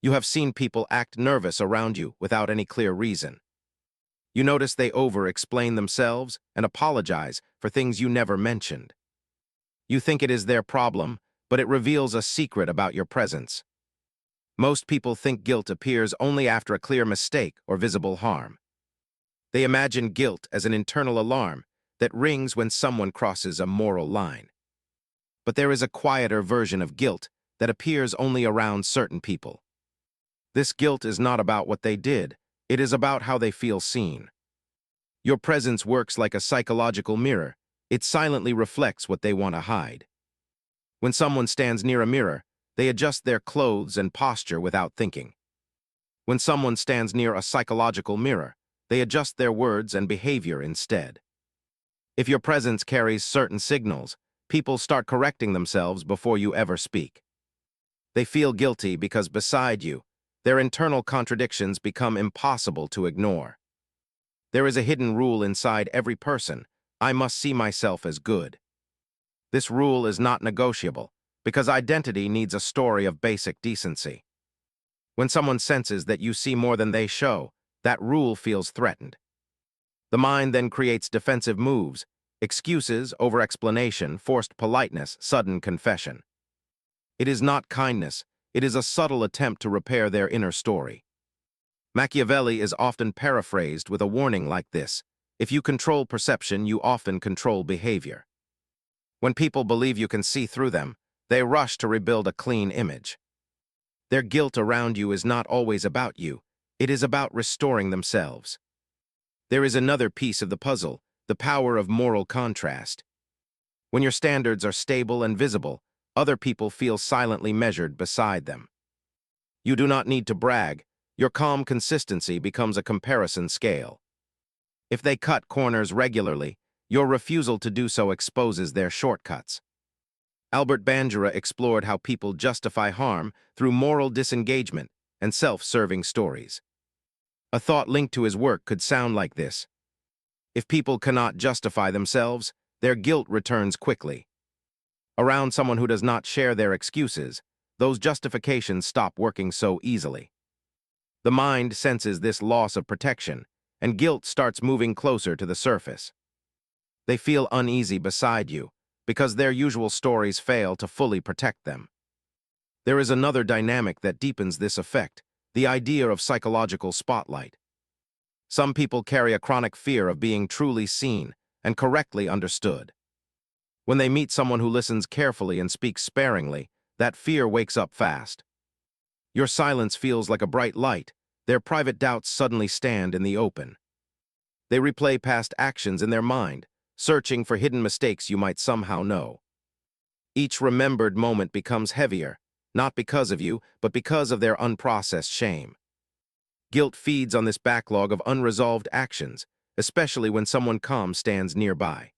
You have seen people act nervous around you without any clear reason. You notice they over-explain themselves and apologize for things you never mentioned. You think it is their problem, but it reveals a secret about your presence. Most people think guilt appears only after a clear mistake or visible harm. They imagine guilt as an internal alarm that rings when someone crosses a moral line. But there is a quieter version of guilt that appears only around certain people. This guilt is not about what they did, it is about how they feel seen. Your presence works like a psychological mirror. It silently reflects what they want to hide. When someone stands near a mirror, they adjust their clothes and posture without thinking. When someone stands near a psychological mirror, they adjust their words and behavior instead. If your presence carries certain signals, people start correcting themselves before you ever speak. They feel guilty because beside you, their internal contradictions become impossible to ignore. There is a hidden rule inside every person: I must see myself as good. This rule is not negotiable, because identity needs a story of basic decency. When someone senses that you see more than they show, that rule feels threatened. The mind then creates defensive moves: excuses, over-explanation, forced politeness, sudden confession. It is not kindness, it is a subtle attempt to repair their inner story. Machiavelli is often paraphrased with a warning like this: if you control perception, you often control behavior. When people believe you can see through them, they rush to rebuild a clean image. Their guilt around you is not always about you, it is about restoring themselves. There is another piece of the puzzle: the power of moral contrast. When your standards are stable and visible, other people feel silently measured beside them. You do not need to brag. Your calm consistency becomes a comparison scale. If they cut corners regularly, your refusal to do so exposes their shortcuts. Albert Bandura explored how people justify harm through moral disengagement and self-serving stories. A thought linked to his work could sound like this: if people cannot justify themselves, their guilt returns quickly. Around someone who does not share their excuses, those justifications stop working so easily. The mind senses this loss of protection, and guilt starts moving closer to the surface. They feel uneasy beside you, because their usual stories fail to fully protect them. There is another dynamic that deepens this effect: the idea of psychological spotlight. Some people carry a chronic fear of being truly seen and correctly understood. When they meet someone who listens carefully and speaks sparingly, that fear wakes up fast. Your silence feels like a bright light. Their private doubts suddenly stand in the open. They replay past actions in their mind, searching for hidden mistakes you might somehow know. Each remembered moment becomes heavier, not because of you, but because of their unprocessed shame. Guilt feeds on this backlog of unresolved actions, especially when someone calm stands nearby.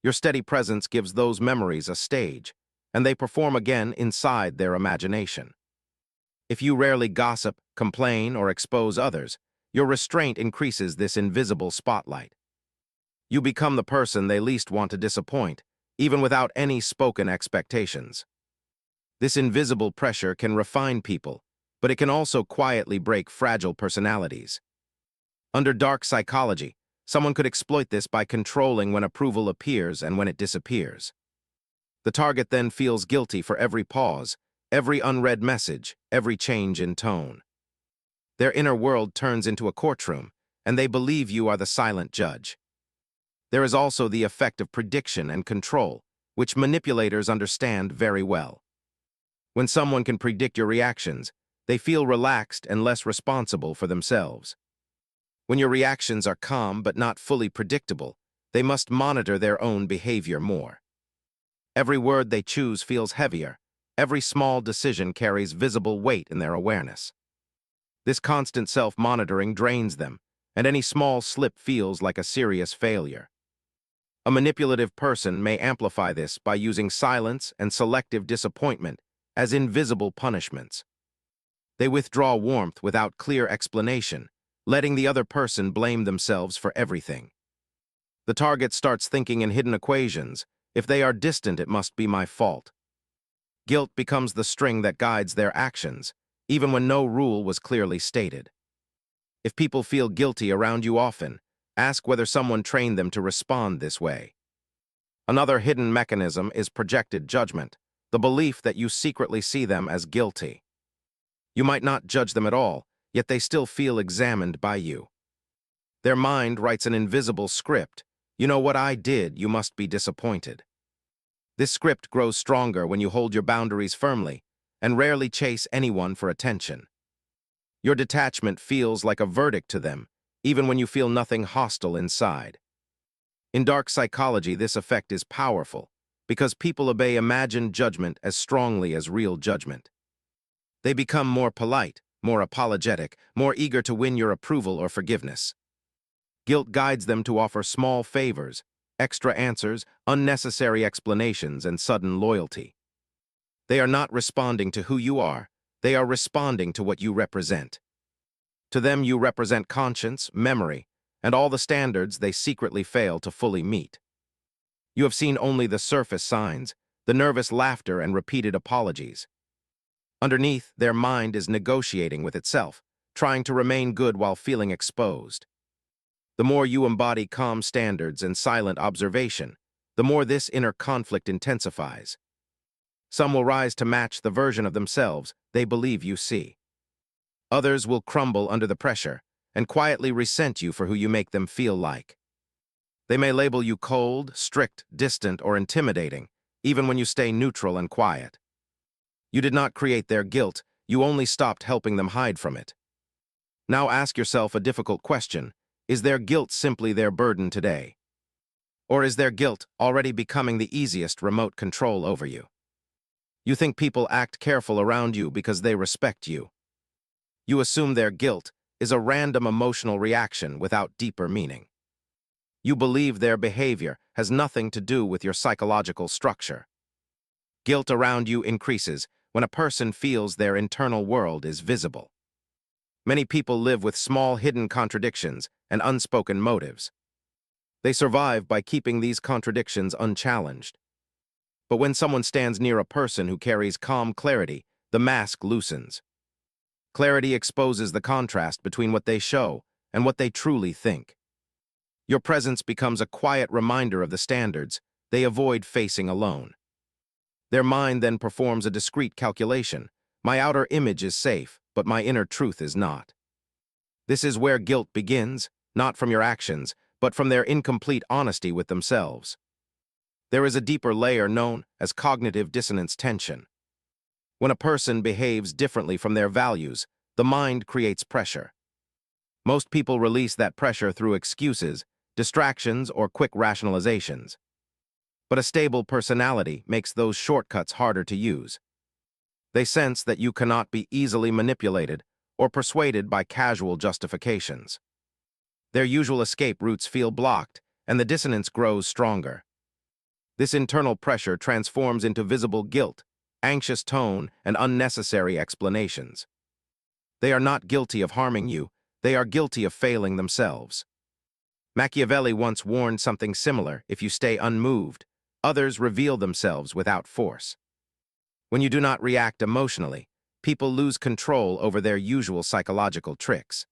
Your steady presence gives those memories a stage, and they perform again inside their imagination. If you rarely gossip, complain, or expose others, your restraint increases this invisible spotlight. You become the person they least want to disappoint, even without any spoken expectations. This invisible pressure can refine people, but it can also quietly break fragile personalities. Under dark psychology, someone could exploit this by controlling when approval appears and when it disappears. The target then feels guilty for every pause, every unread message, every change in tone. Their inner world turns into a courtroom, and they believe you are the silent judge. There is also the effect of prediction and control, which manipulators understand very well. When someone can predict your reactions, they feel relaxed and less responsible for themselves. When your reactions are calm but not fully predictable, they must monitor their own behavior more. Every word they choose feels heavier. Every small decision carries visible weight in their awareness. This constant self-monitoring drains them, and any small slip feels like a serious failure. A manipulative person may amplify this by using silence and selective disappointment as invisible punishments. They withdraw warmth without clear explanation, letting the other person blame themselves for everything. The target starts thinking in hidden equations: if they are distant, it must be my fault. Guilt becomes the string that guides their actions. even when no rule was clearly stated. If people feel guilty around you often, ask whether someone trained them to respond this way. Another hidden mechanism is projected judgment, the belief that you secretly see them as guilty. You might not judge them at all, yet they still feel examined by you. Their mind writes an invisible script. You know what I did, you must be disappointed. This script grows stronger when you hold your boundaries firmly and rarely chase anyone for attention. Your detachment feels like a verdict to them, even when you feel nothing hostile inside. In dark psychology, this effect is powerful because people obey imagined judgment as strongly as real judgment. They become more polite, more apologetic, more eager to win your approval or forgiveness. Guilt guides them to offer small favors, extra answers, unnecessary explanations, and sudden loyalty. They are not responding to who you are, they are responding to what you represent. To them, you represent conscience, memory, and all the standards they secretly fail to fully meet. You have seen only the surface signs, the nervous laughter and repeated apologies. Underneath, their mind is negotiating with itself, trying to remain good while feeling exposed. The more you embody calm standards and silent observation, the more this inner conflict intensifies. Some will rise to match the version of themselves they believe you see. Others will crumble under the pressure and quietly resent you for who you make them feel like. They may label you cold, strict, distant, or intimidating, even when you stay neutral and quiet. You did not create their guilt, you only stopped helping them hide from it. Now ask yourself a difficult question. Is their guilt simply their burden today? Or is their guilt already becoming the easiest remote control over you? You think people act careful around you because they respect you. You assume their guilt is a random emotional reaction without deeper meaning. You believe their behavior has nothing to do with your psychological structure. Guilt around you increases when a person feels their internal world is visible. Many people live with small hidden contradictions and unspoken motives. They survive by keeping these contradictions unchallenged. But when someone stands near a person who carries calm clarity, the mask loosens. Clarity exposes the contrast between what they show and what they truly think. Your presence becomes a quiet reminder of the standards they avoid facing alone. Their mind then performs a discrete calculation. My outer image is safe, but my inner truth is not. This is where guilt begins, not from your actions, but from their incomplete honesty with themselves. There is a deeper layer known as cognitive dissonance tension. When a person behaves differently from their values, the mind creates pressure. Most people release that pressure through excuses, distractions, or quick rationalizations. But a stable personality makes those shortcuts harder to use. They sense that you cannot be easily manipulated or persuaded by casual justifications. Their usual escape routes feel blocked, and the dissonance grows stronger. This internal pressure transforms into visible guilt, anxious tone, and unnecessary explanations. They are not guilty of harming you, they are guilty of failing themselves. Machiavelli once warned something similar: if you stay unmoved, others reveal themselves without force. When you do not react emotionally, people lose control over their usual psychological tricks.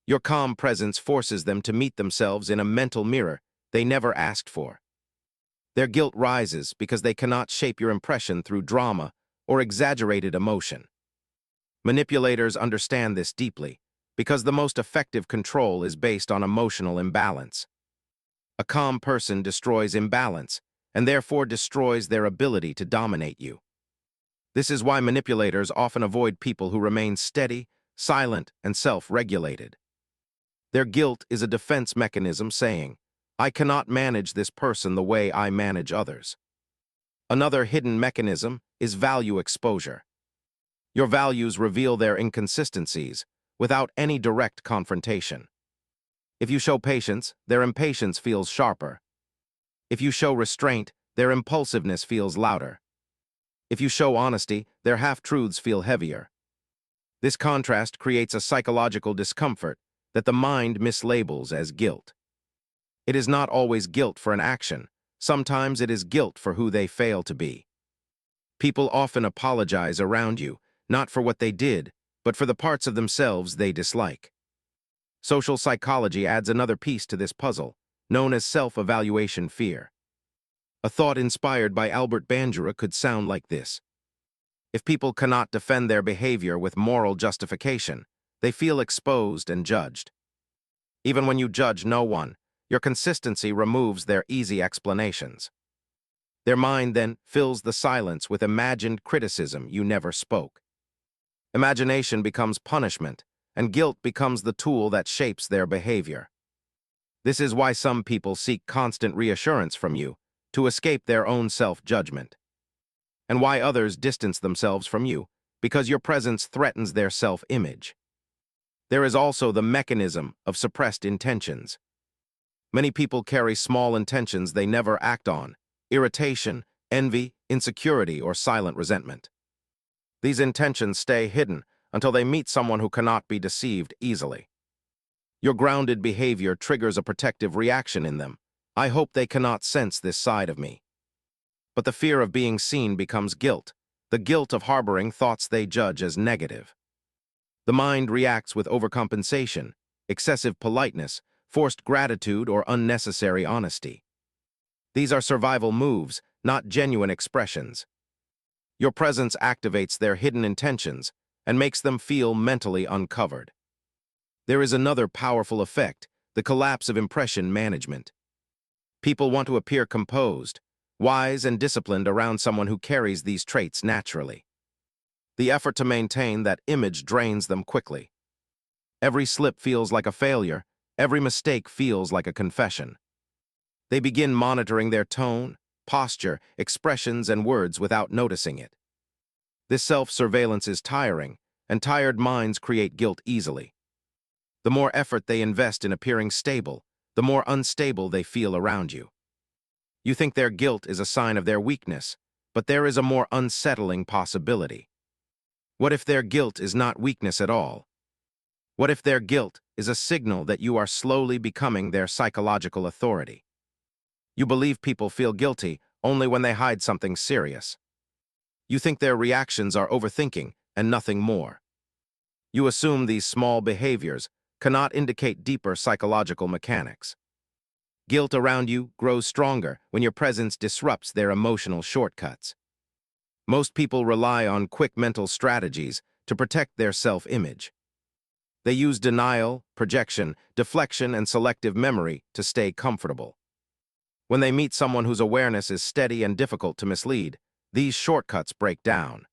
Your calm presence forces them to meet themselves in a mental mirror they never asked for. Their guilt rises because they cannot shape your impression through drama or exaggerated emotion. Manipulators understand this deeply because the most effective control is based on emotional imbalance. A calm person destroys imbalance and therefore destroys their ability to dominate you. This is why manipulators often avoid people who remain steady, silent, and self-regulated. Their guilt is a defense mechanism saying, I cannot manage this person the way I manage others. Another hidden mechanism is value exposure. Your values reveal their inconsistencies without any direct confrontation. If you show patience, their impatience feels sharper. If you show restraint, their impulsiveness feels louder. If you show honesty, their half-truths feel heavier. This contrast creates a psychological discomfort that the mind mislabels as guilt. It is not always guilt for an action. Sometimes it is guilt for who they fail to be. People often apologize around you, not for what they did, but for the parts of themselves they dislike. Social psychology adds another piece to this puzzle, known as self-evaluation fear. A thought inspired by Albert Bandura could sound like this. If people cannot defend their behavior with moral justification, they feel exposed and judged. Even when you judge no one, your consistency removes their easy explanations. Their mind then fills the silence with imagined criticism you never spoke. Imagination becomes punishment, and guilt becomes the tool that shapes their behavior. This is why some people seek constant reassurance from you, to escape their own self-judgment. And why others distance themselves from you, because your presence threatens their self-image. There is also the mechanism of suppressed intentions. Many people carry small intentions they never act on: irritation, envy, insecurity, or silent resentment. These intentions stay hidden until they meet someone who cannot be deceived easily. Your grounded behavior triggers a protective reaction in them. I hope they cannot sense this side of me. But the fear of being seen becomes guilt, the guilt of harboring thoughts they judge as negative. The mind reacts with overcompensation, excessive politeness, forced gratitude, or unnecessary honesty. These are survival moves, not genuine expressions. Your presence activates their hidden intentions and makes them feel mentally uncovered. There is another powerful effect, the collapse of impression management. People want to appear composed, wise, and disciplined around someone who carries these traits naturally. The effort to maintain that image drains them quickly. Every slip feels like a failure, every mistake feels like a confession. They begin monitoring their tone, posture, expressions, and words without noticing it. This self-surveillance is tiring, and tired minds create guilt easily. The more effort they invest in appearing stable, the more unstable they feel around you. You think their guilt is a sign of their weakness, but there is a more unsettling possibility. What if their guilt is not weakness at all? What if their guilt is a signal that you are slowly becoming their psychological authority? You believe people feel guilty only when they hide something serious. You think their reactions are overthinking and nothing more. You assume these small behaviors cannot indicate deeper psychological mechanics. Guilt around you grows stronger when your presence disrupts their emotional shortcuts. Most people rely on quick mental strategies to protect their self-image. They use denial, projection, deflection, and selective memory to stay comfortable. When they meet someone whose awareness is steady and difficult to mislead, these shortcuts break down.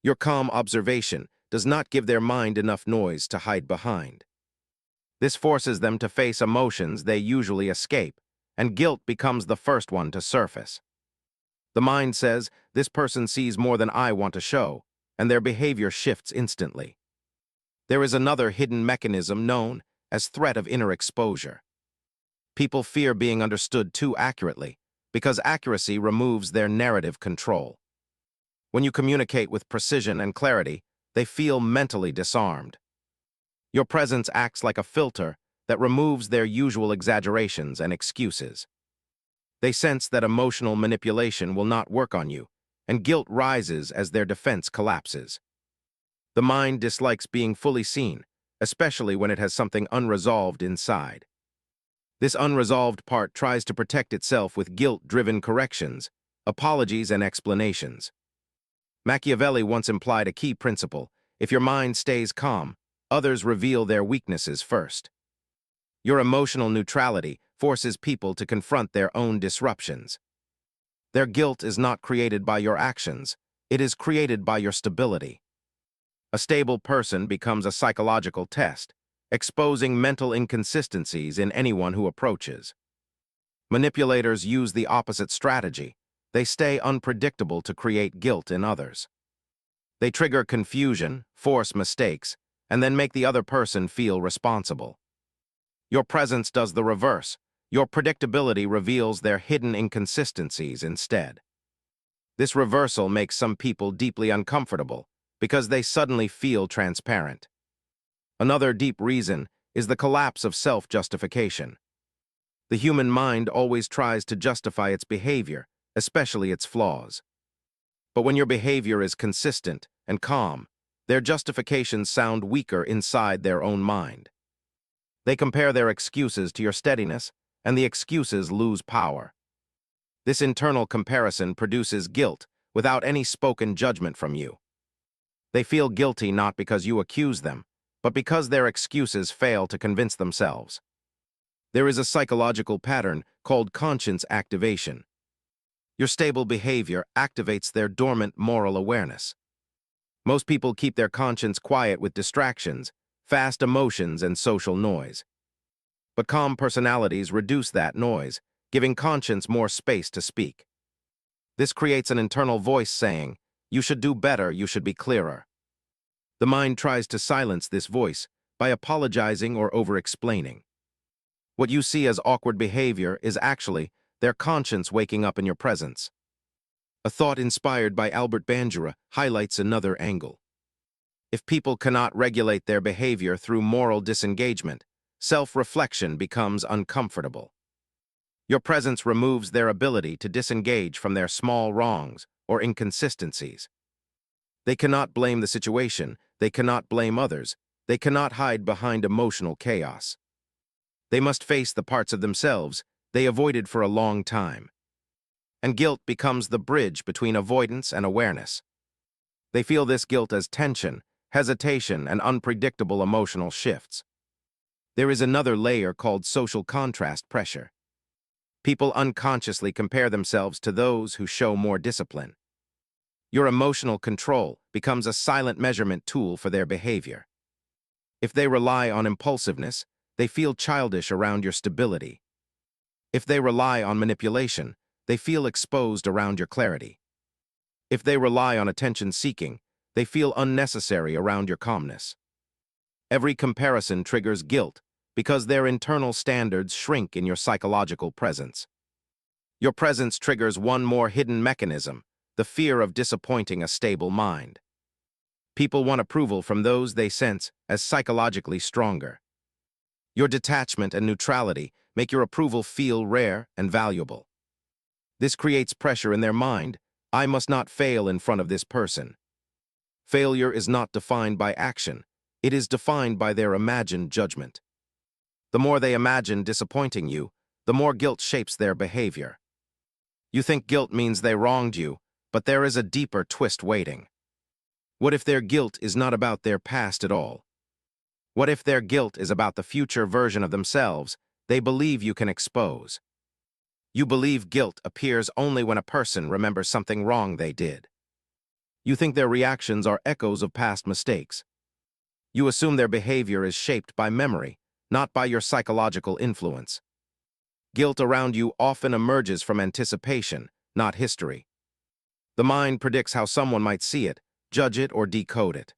Your calm observation does not give their mind enough noise to hide behind. This forces them to face emotions they usually escape, and guilt becomes the first one to surface. The mind says, "This person sees more than I want to show," and their behavior shifts instantly. There is another hidden mechanism known as threat of inner exposure. People fear being understood too accurately, because accuracy removes their narrative control. When you communicate with precision and clarity, they feel mentally disarmed. Your presence acts like a filter that removes their usual exaggerations and excuses. They sense that emotional manipulation will not work on you, and guilt rises as their defense collapses. The mind dislikes being fully seen, especially when it has something unresolved inside. This unresolved part tries to protect itself with guilt-driven corrections, apologies, and explanations. Machiavelli once implied a key principle: if your mind stays calm, others reveal their weaknesses first. Your emotional neutrality forces people to confront their own disruptions. Their guilt is not created by your actions, it is created by your stability. A stable person becomes a psychological test, exposing mental inconsistencies in anyone who approaches. Manipulators use the opposite strategy. They stay unpredictable to create guilt in others. They trigger confusion, force mistakes, and then make the other person feel responsible. Your presence does the reverse. Your predictability reveals their hidden inconsistencies instead. This reversal makes some people deeply uncomfortable because they suddenly feel transparent. Another deep reason is the collapse of self-justification. The human mind always tries to justify its behavior, especially its flaws. But when your behavior is consistent and calm, Their justifications sound weaker inside their own mind. They compare their excuses to your steadiness, and the excuses lose power. This internal comparison produces guilt without any spoken judgment from you. They feel guilty not because you accuse them, but because their excuses fail to convince themselves. There is a psychological pattern called conscience activation. Your stable behavior activates their dormant moral awareness. Most people keep their conscience quiet with distractions, fast emotions, and social noise. But calm personalities reduce that noise, giving conscience more space to speak. This creates an internal voice saying, "You should do better, you should be clearer." The mind tries to silence this voice by apologizing or over-explaining. What you see as awkward behavior is actually their conscience waking up in your presence. A thought inspired by Albert Bandura highlights another angle. If people cannot regulate their behavior through moral disengagement, self-reflection becomes uncomfortable. Your presence removes their ability to disengage from their small wrongs or inconsistencies. They cannot blame the situation, they cannot blame others, they cannot hide behind emotional chaos. They must face the parts of themselves they avoided for a long time. And guilt becomes the bridge between avoidance and awareness. They feel this guilt as tension, hesitation, and unpredictable emotional shifts. There is another layer called social contrast pressure. People unconsciously compare themselves to those who show more discipline. Your emotional control becomes a silent measurement tool for their behavior. If they rely on impulsiveness, they feel childish around your stability. If they rely on manipulation, they feel exposed around your clarity. If they rely on attention-seeking, they feel unnecessary around your calmness. Every comparison triggers guilt because their internal standards shrink in your psychological presence. Your presence triggers one more hidden mechanism, the fear of disappointing a stable mind. People want approval from those they sense as psychologically stronger. Your detachment and neutrality make your approval feel rare and valuable. This creates pressure in their mind. I must not fail in front of this person. Failure is not defined by action. It is defined by their imagined judgment. The more they imagine disappointing you, the more guilt shapes their behavior. You think guilt means they wronged you, but there is a deeper twist waiting. What if their guilt is not about their past at all? What if their guilt is about the future version of themselves they believe you can expose? You believe guilt appears only when a person remembers something wrong they did. You think their reactions are echoes of past mistakes. You assume their behavior is shaped by memory, not by your psychological influence. Guilt around you often emerges from anticipation, not history. The mind predicts how someone might see it, judge it, or decode it.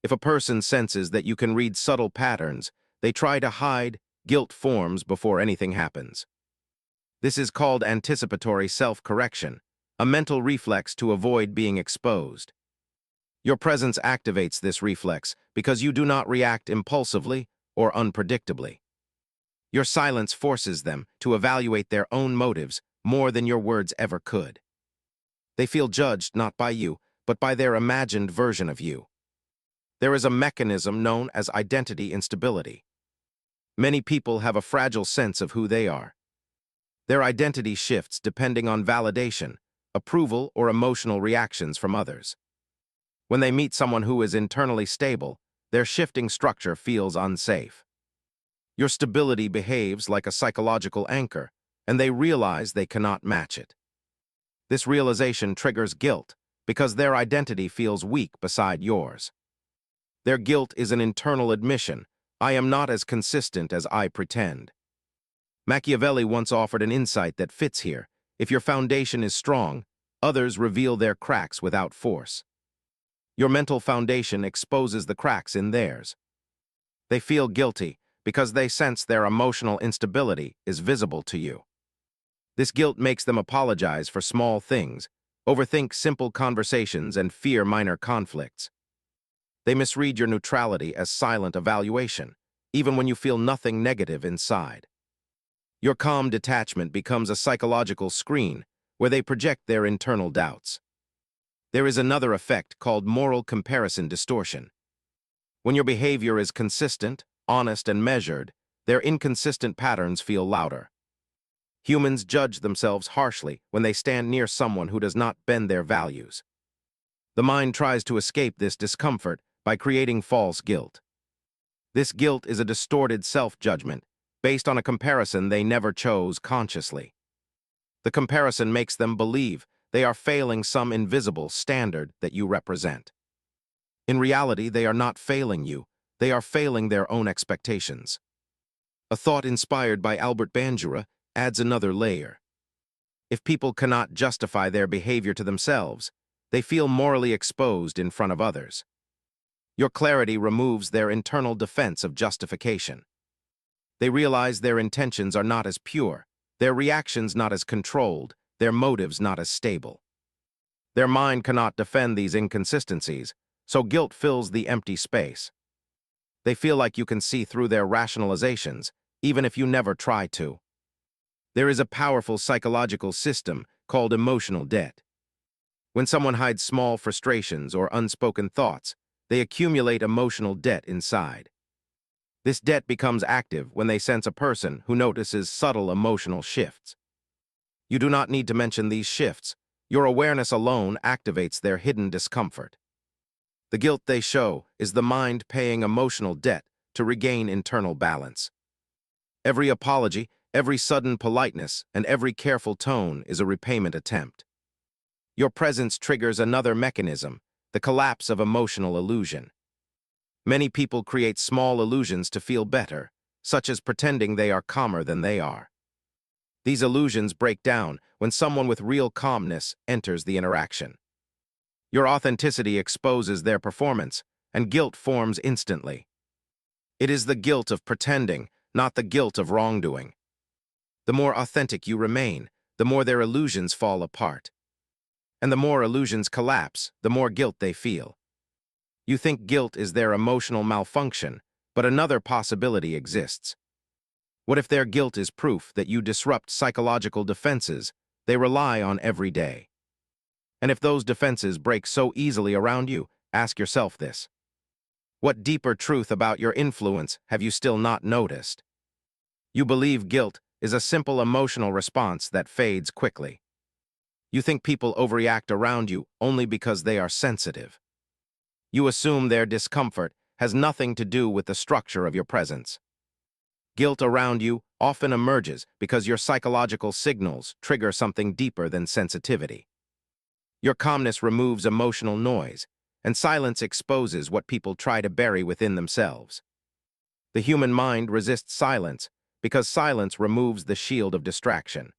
If a person senses that you can read subtle patterns, they try to hide, guilt forms before anything happens. This is called anticipatory self-correction, a mental reflex to avoid being exposed. Your presence activates this reflex because you do not react impulsively or unpredictably. Your silence forces them to evaluate their own motives more than your words ever could. They feel judged not by you, but by their imagined version of you. There is a mechanism known as identity instability. Many people have a fragile sense of who they are. Their identity shifts depending on validation, approval, or emotional reactions from others. When they meet someone who is internally stable, their shifting structure feels unsafe. Your stability behaves like a psychological anchor, and they realize they cannot match it. This realization triggers guilt because their identity feels weak beside yours. Their guilt is an internal admission. I am not as consistent as I pretend. Machiavelli once offered an insight that fits here. If your foundation is strong, others reveal their cracks without force. Your mental foundation exposes the cracks in theirs. They feel guilty because they sense their emotional instability is visible to you. This guilt makes them apologize for small things, overthink simple conversations, and fear minor conflicts. They misread your neutrality as silent evaluation, even when you feel nothing negative inside. Your calm detachment becomes a psychological screen where they project their internal doubts. There is another effect called moral comparison distortion. When your behavior is consistent, honest, and measured, their inconsistent patterns feel louder. Humans judge themselves harshly when they stand near someone who does not bend their values. The mind tries to escape this discomfort by creating false guilt. This guilt is a distorted self-judgment based on a comparison they never chose consciously. The comparison makes them believe they are failing some invisible standard that you represent. In reality, they are not failing you. They are failing their own expectations. A thought inspired by Albert Bandura adds another layer. If people cannot justify their behavior to themselves, they feel morally exposed in front of others. Your clarity removes their internal defense of justification. They realize their intentions are not as pure, their reactions not as controlled, their motives not as stable. Their mind cannot defend these inconsistencies, so guilt fills the empty space. They feel like you can see through their rationalizations, even if you never try to. There is a powerful psychological system called emotional debt. When someone hides small frustrations or unspoken thoughts, they accumulate emotional debt inside. This debt becomes active when they sense a person who notices subtle emotional shifts. You do not need to mention these shifts. Your awareness alone activates their hidden discomfort. The guilt they show is the mind paying emotional debt to regain internal balance. Every apology, every sudden politeness, and every careful tone is a repayment attempt. Your presence triggers another mechanism, the collapse of emotional illusion. Many people create small illusions to feel better, such as pretending they are calmer than they are. These illusions break down when someone with real calmness enters the interaction. Your authenticity exposes their performance, and guilt forms instantly. It is the guilt of pretending, not the guilt of wrongdoing. The more authentic you remain, the more their illusions fall apart. And the more illusions collapse, the more guilt they feel. You think guilt is their emotional malfunction, but another possibility exists. What if their guilt is proof that you disrupt psychological defenses they rely on every day? And if those defenses break so easily around you, ask yourself this. What deeper truth about your influence have you still not noticed? You believe guilt is a simple emotional response that fades quickly. You think people overreact around you only because they are sensitive. You assume their discomfort has nothing to do with the structure of your presence. Guilt around you often emerges because your psychological signals trigger something deeper than sensitivity. Your calmness removes emotional noise, and silence exposes what people try to bury within themselves. The human mind resists silence because silence removes the shield of distraction.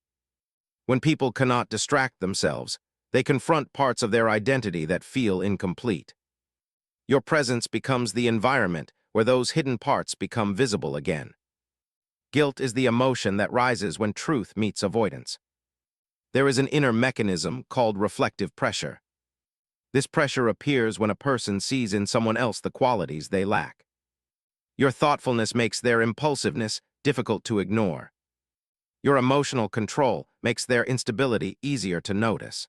When people cannot distract themselves, they confront parts of their identity that feel incomplete. Your presence becomes the environment where those hidden parts become visible again. Guilt is the emotion that rises when truth meets avoidance. There is an inner mechanism called reflective pressure. This pressure appears when a person sees in someone else the qualities they lack. Your thoughtfulness makes their impulsiveness difficult to ignore. Your emotional control makes their instability easier to notice.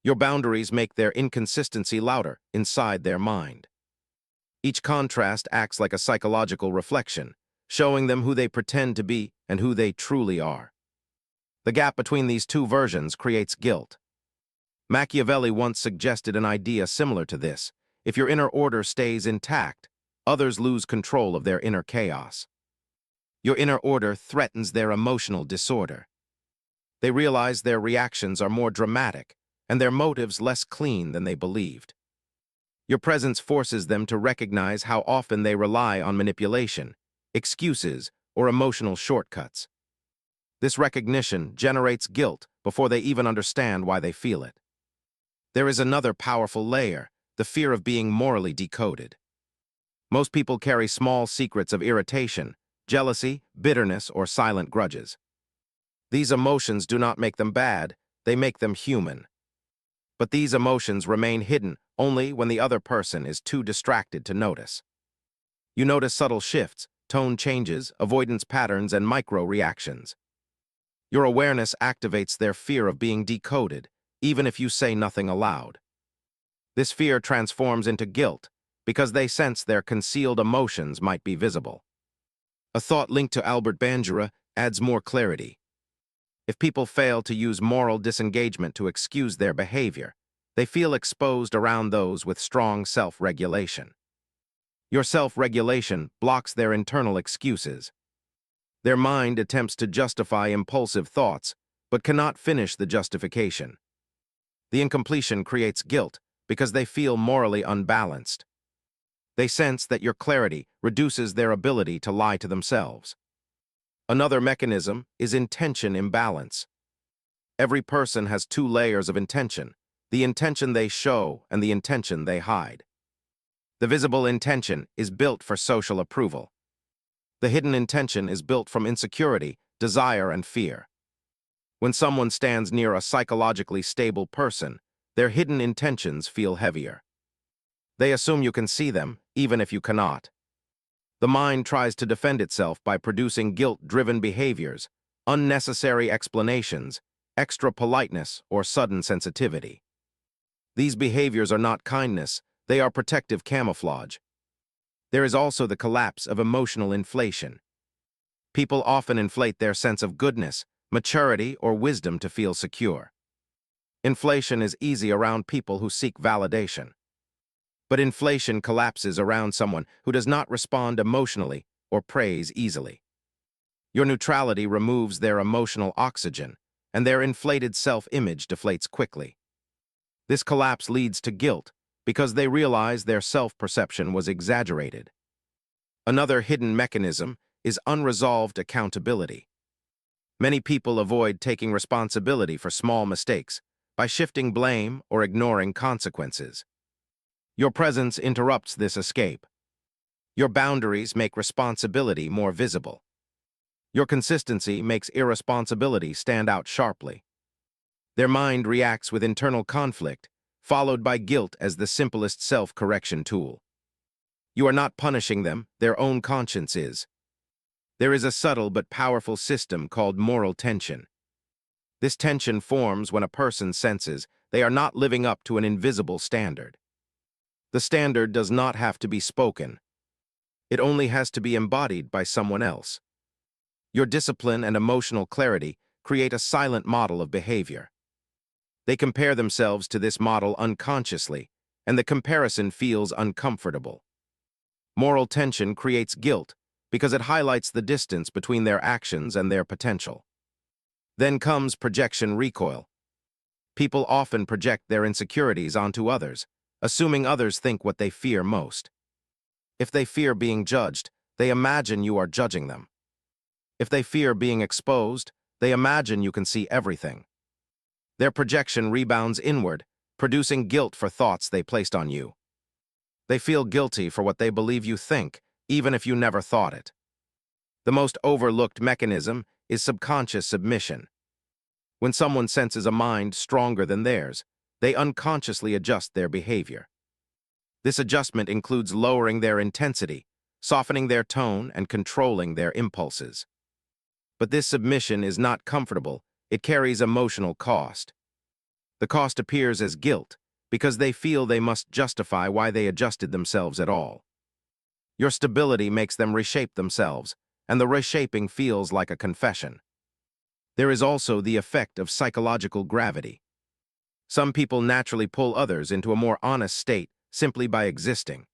Your boundaries make their inconsistency louder inside their mind. Each contrast acts like a psychological reflection, showing them who they pretend to be and who they truly are. The gap between these two versions creates guilt. Machiavelli once suggested an idea similar to this. If your inner order stays intact, others lose control of their inner chaos. Your inner order threatens their emotional disorder. They realize their reactions are more dramatic and their motives less clean than they believed. Your presence forces them to recognize how often they rely on manipulation, excuses, or emotional shortcuts. This recognition generates guilt before they even understand why they feel it. There is another powerful layer, the fear of being morally decoded. Most people carry small secrets of irritation, jealousy, bitterness, or silent grudges. These emotions do not make them bad, they make them human. But these emotions remain hidden only when the other person is too distracted to notice. You notice subtle shifts, tone changes, avoidance patterns, and micro-reactions. Your awareness activates their fear of being decoded, even if you say nothing aloud. This fear transforms into guilt because they sense their concealed emotions might be visible. A thought linked to Albert Bandura adds more clarity. If people fail to use moral disengagement to excuse their behavior, they feel exposed around those with strong self-regulation. Your self-regulation blocks their internal excuses. Their mind attempts to justify impulsive thoughts, but cannot finish the justification. The incompletion creates guilt because they feel morally unbalanced. They sense that your clarity reduces their ability to lie to themselves. Another mechanism is intention imbalance. Every person has two layers of intention, the intention they show and the intention they hide. The visible intention is built for social approval. The hidden intention is built from insecurity, desire, and fear. When someone stands near a psychologically stable person, their hidden intentions feel heavier. They assume you can see them, even if you cannot. The mind tries to defend itself by producing guilt-driven behaviors, unnecessary explanations, extra politeness, or sudden sensitivity. These behaviors are not kindness, they are protective camouflage. There is also the collapse of emotional inflation. People often inflate their sense of goodness, maturity, or wisdom to feel secure. Inflation is easy around people who seek validation. But inflation collapses around someone who does not respond emotionally or praise easily. Your neutrality removes their emotional oxygen, and their inflated self-image deflates quickly. This collapse leads to guilt because they realize their self-perception was exaggerated. Another hidden mechanism is unresolved accountability. Many people avoid taking responsibility for small mistakes by shifting blame or ignoring consequences. Your presence interrupts this escape. Your boundaries make responsibility more visible. Your consistency makes irresponsibility stand out sharply. Their mind reacts with internal conflict, followed by guilt as the simplest self-correction tool. You are not punishing them, their own conscience is. There is a subtle but powerful system called moral tension. This tension forms when a person senses they are not living up to an invisible standard. The standard does not have to be spoken. It only has to be embodied by someone else. Your discipline and emotional clarity create a silent model of behavior. They compare themselves to this model unconsciously, and the comparison feels uncomfortable. Moral tension creates guilt because it highlights the distance between their actions and their potential. Then comes projection recoil. People often project their insecurities onto others, assuming others think what they fear most. If they fear being judged, they imagine you are judging them. If they fear being exposed, they imagine you can see everything. Their projection rebounds inward, producing guilt for thoughts they placed on you. They feel guilty for what they believe you think, even if you never thought it. The most overlooked mechanism is subconscious submission. When someone senses a mind stronger than theirs, they unconsciously adjust their behavior. This adjustment includes lowering their intensity, softening their tone, and controlling their impulses. But this submission is not comfortable, it carries emotional cost. The cost appears as guilt, because they feel they must justify why they adjusted themselves at all. Your stability makes them reshape themselves, and the reshaping feels like a confession. There is also the effect of psychological gravity. Some people naturally pull others into a more honest state simply by existing.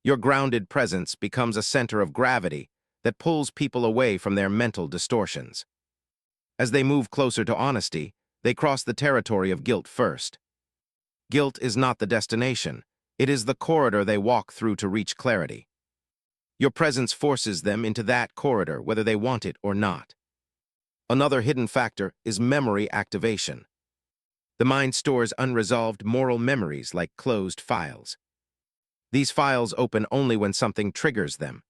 Your grounded presence becomes a center of gravity that pulls people away from their mental distortions. As they move closer to honesty, they cross the territory of guilt first. Guilt is not the destination, it is the corridor they walk through to reach clarity. Your presence forces them into that corridor whether they want it or not. Another hidden factor is memory activation. The mind stores unresolved moral memories like closed files. These files open only when something triggers them.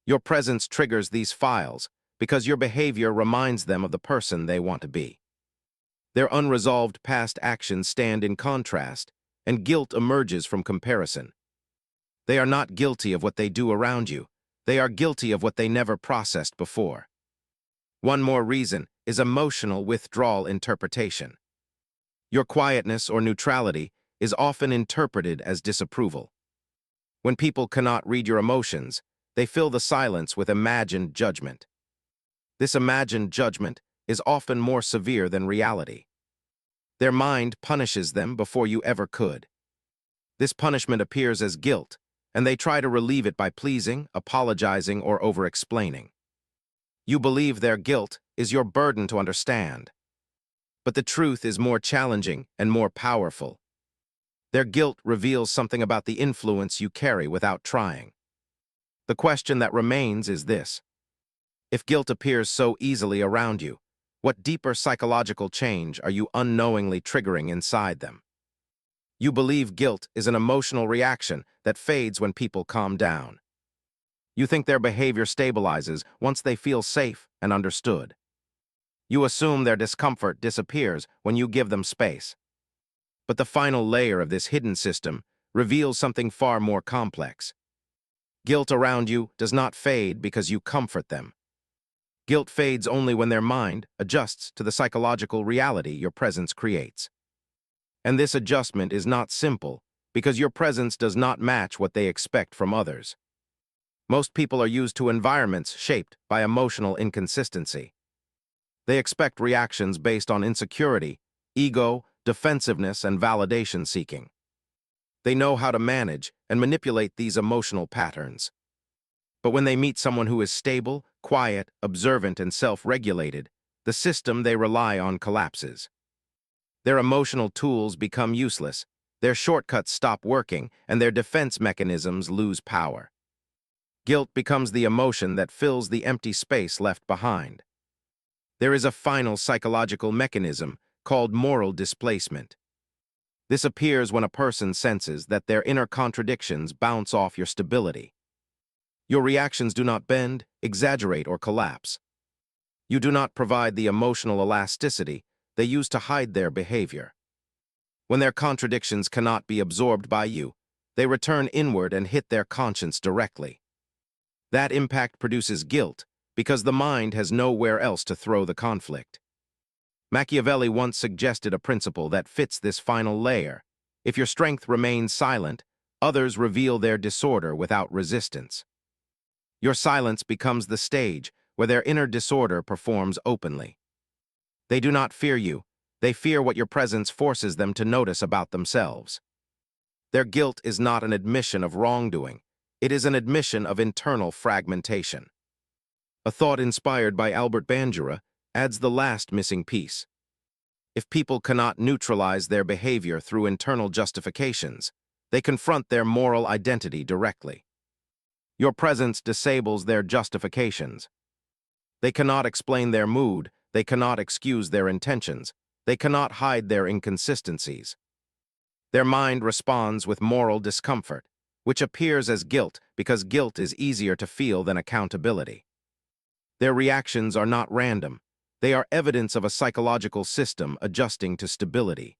Your presence triggers these files because your behavior reminds them of the person they want to be. Their unresolved past actions stand in contrast, and guilt emerges from comparison. They are not guilty of what they do around you. They are guilty of what they never processed before. One more reason is emotional withdrawal interpretation. Your quietness or neutrality is often interpreted as disapproval. When people cannot read your emotions, they fill the silence with imagined judgment. This imagined judgment is often more severe than reality. Their mind punishes them before you ever could. This punishment appears as guilt, and they try to relieve it by pleasing, apologizing, or over-explaining. You believe their guilt is your burden to understand. But the truth is more challenging and more powerful. Their guilt reveals something about the influence you carry without trying. The question that remains is this: if guilt appears so easily around you, what deeper psychological change are you unknowingly triggering inside them? You believe guilt is an emotional reaction that fades when people calm down. You think their behavior stabilizes once they feel safe and understood. You assume their discomfort disappears when you give them space. But the final layer of this hidden system reveals something far more complex. Guilt around you does not fade because you comfort them. Guilt fades only when their mind adjusts to the psychological reality your presence creates. And this adjustment is not simple because your presence does not match what they expect from others. Most people are used to environments shaped by emotional inconsistency. They expect reactions based on insecurity, ego, defensiveness, and validation seeking. They know how to manage and manipulate these emotional patterns. But when they meet someone who is stable, quiet, observant, and self-regulated, the system they rely on collapses. Their emotional tools become useless, their shortcuts stop working, and their defense mechanisms lose power. Guilt becomes the emotion that fills the empty space left behind. There is a final psychological mechanism called moral displacement. This appears when a person senses that their inner contradictions bounce off your stability. Your reactions do not bend, exaggerate, or collapse. You do not provide the emotional elasticity they use to hide their behavior. When their contradictions cannot be absorbed by you, they return inward and hit their conscience directly. That impact produces guilt because the mind has nowhere else to throw the conflict. Machiavelli once suggested a principle that fits this final layer. If your strength remains silent, others reveal their disorder without resistance. Your silence becomes the stage where their inner disorder performs openly. They do not fear you, they fear what your presence forces them to notice about themselves. Their guilt is not an admission of wrongdoing, it is an admission of internal fragmentation. A thought inspired by Albert Bandura adds the last missing piece. If people cannot neutralize their behavior through internal justifications, they confront their moral identity directly. Your presence disables their justifications. They cannot explain their mood, they cannot excuse their intentions, they cannot hide their inconsistencies. Their mind responds with moral discomfort, which appears as guilt because guilt is easier to feel than accountability. Their reactions are not random. They are evidence of a psychological system adjusting to stability.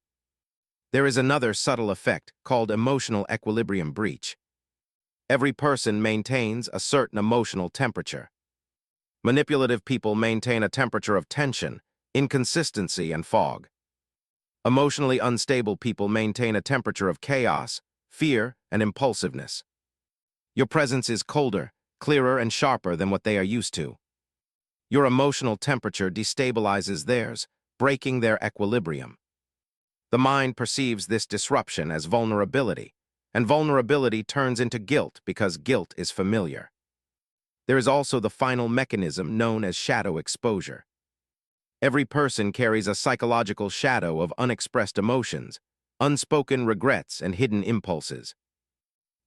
There is another subtle effect called emotional equilibrium breach. Every person maintains a certain emotional temperature. Manipulative people maintain a temperature of tension, inconsistency, and fog. Emotionally unstable people maintain a temperature of chaos, fear, and impulsiveness. Your presence is colder, clearer, and sharper than what they are used to. Your emotional temperature destabilizes theirs, breaking their equilibrium. The mind perceives this disruption as vulnerability, and vulnerability turns into guilt because guilt is familiar. There is also the final mechanism known as shadow exposure. Every person carries a psychological shadow of unexpressed emotions, unspoken regrets, and hidden impulses.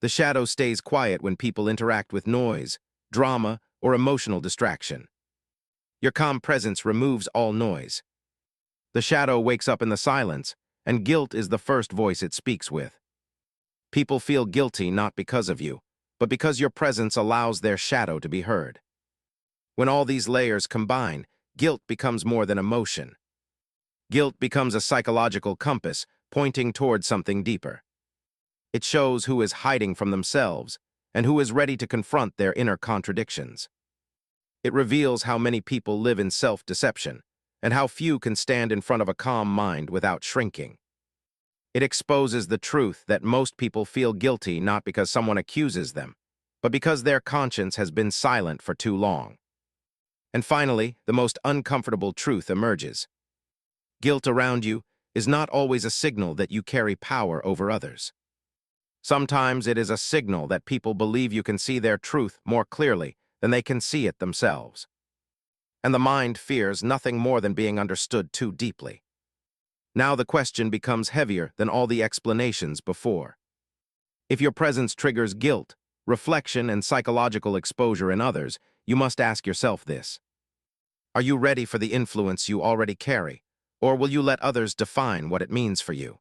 The shadow stays quiet when people interact with noise, drama, or emotional distraction. Your calm presence removes all noise. The shadow wakes up in the silence, and guilt is the first voice it speaks with. People feel guilty not because of you, but because your presence allows their shadow to be heard. When all these layers combine, guilt becomes more than emotion. Guilt becomes a psychological compass pointing toward something deeper. It shows who is hiding from themselves and who is ready to confront their inner contradictions. It reveals how many people live in self-deception and how few can stand in front of a calm mind without shrinking. It exposes the truth that most people feel guilty not because someone accuses them, but because their conscience has been silent for too long. And finally, the most uncomfortable truth emerges. Guilt around you is not always a signal that you carry power over others. Sometimes it is a signal that people believe you can see their truth more clearly than they can see it themselves. And the mind fears nothing more than being understood too deeply. Now the question becomes heavier than all the explanations before. If your presence triggers guilt, reflection, and psychological exposure in others, you must ask yourself this. Are you ready for the influence you already carry, or will you let others define what it means for you?